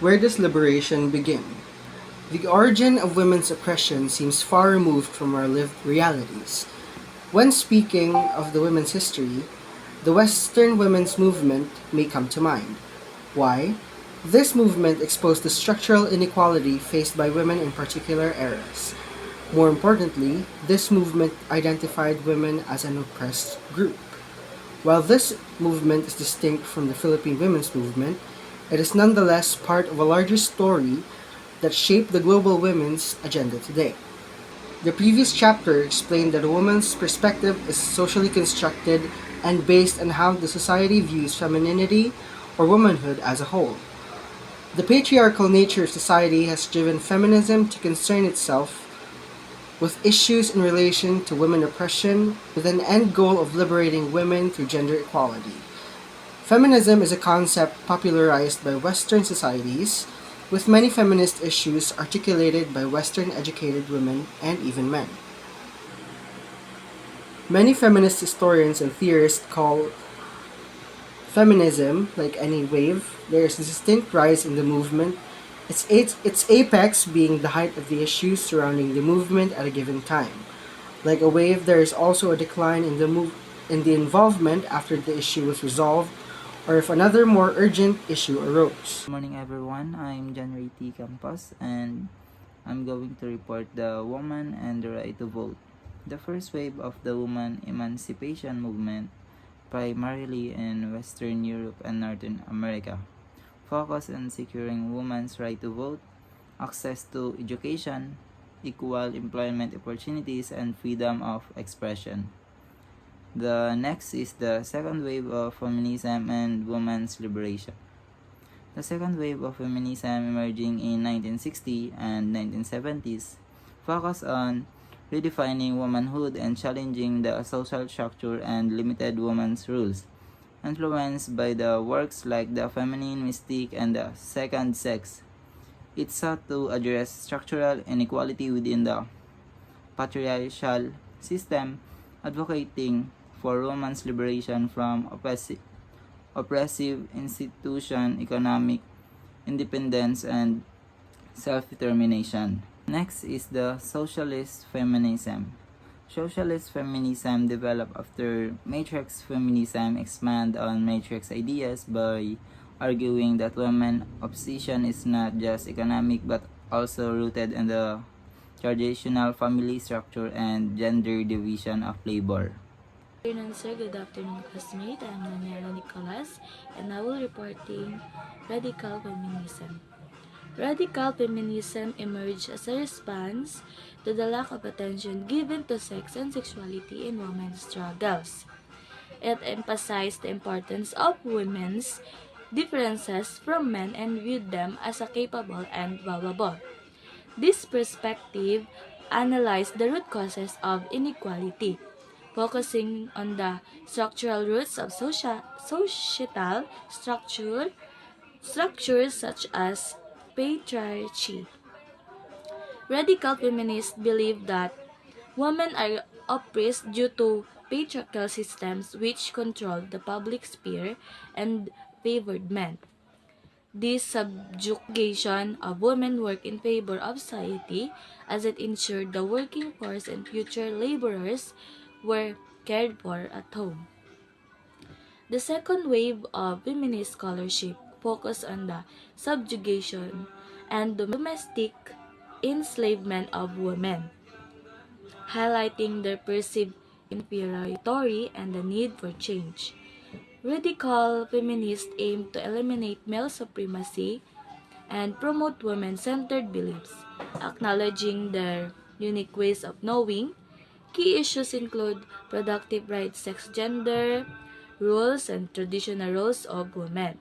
Where does liberation begin? The origin of women's oppression seems far removed from our lived realities. When speaking of the women's history, the Western women's movement may come to mind. Why? This movement exposed the structural inequality faced by women in particular eras. More importantly, this movement identified women as an oppressed group. While this movement is distinct from the Philippine women's movement, it is nonetheless part of a larger story that shaped the global women's agenda today. The previous chapter explained that a woman's perspective is socially constructed and based on how the society views femininity or womanhood as a whole. The patriarchal nature of society has driven feminism to concern itself with issues in relation to women oppression with an end goal of liberating women through gender equality. Feminism is a concept popularized by Western societies, with many feminist issues articulated by Western educated women and even men. Many feminist historians and theorists call feminism like any wave. There is a distinct rise in the movement, its apex being the height of the issues surrounding the movement at a given time. Like a wave, there is also a decline in the involvement after the issue was resolved or if another more urgent issue arose. Good morning everyone, I'm January T. Campos and I'm going to report the woman and the right to vote. The first wave of the woman emancipation movement, primarily in Western Europe and Northern America, focused on securing women's right to vote, access to education, equal employment opportunities, and freedom of expression. The next is the second wave of feminism and women's liberation. The second wave of feminism emerging in 1960 and 1970s focused on redefining womanhood and challenging the social structure and limited women's rules, influenced by the works like The Feminine Mystique and The Second Sex. It sought to address structural inequality within the patriarchal system, advocating for women's liberation from oppressive institution, economic independence, and self-determination. Next is the socialist feminism. Socialist feminism developed after matrix feminism expand on matrix ideas by arguing that women's opposition is not just economic but also rooted in the traditional family structure and gender division of labor. Good afternoon, sir. Good afternoon, classmate. I'm Daniela Nicolas, and I will reporting radical feminism. Radical feminism emerged as a response to the lack of attention given to sex and sexuality in women's struggles. It emphasized the importance of women's differences from men and viewed them as a capable and valuable. This perspective analyzed the root causes of inequality, focusing on the structural roots of societal structures such as patriarchy. Radical feminists believe that women are oppressed due to patriarchal systems which control the public sphere and favored men. This subjugation of women work in favor of society as it ensured the working force and future laborers were cared for at home. The second wave of feminist scholarship focused on the subjugation and domestic enslavement of women, highlighting their perceived inferiority and the need for change. Radical feminists aim to eliminate male supremacy and promote women-centered beliefs, acknowledging their unique ways of knowing. Key issues include productive rights, sex, gender, roles, and traditional roles of women.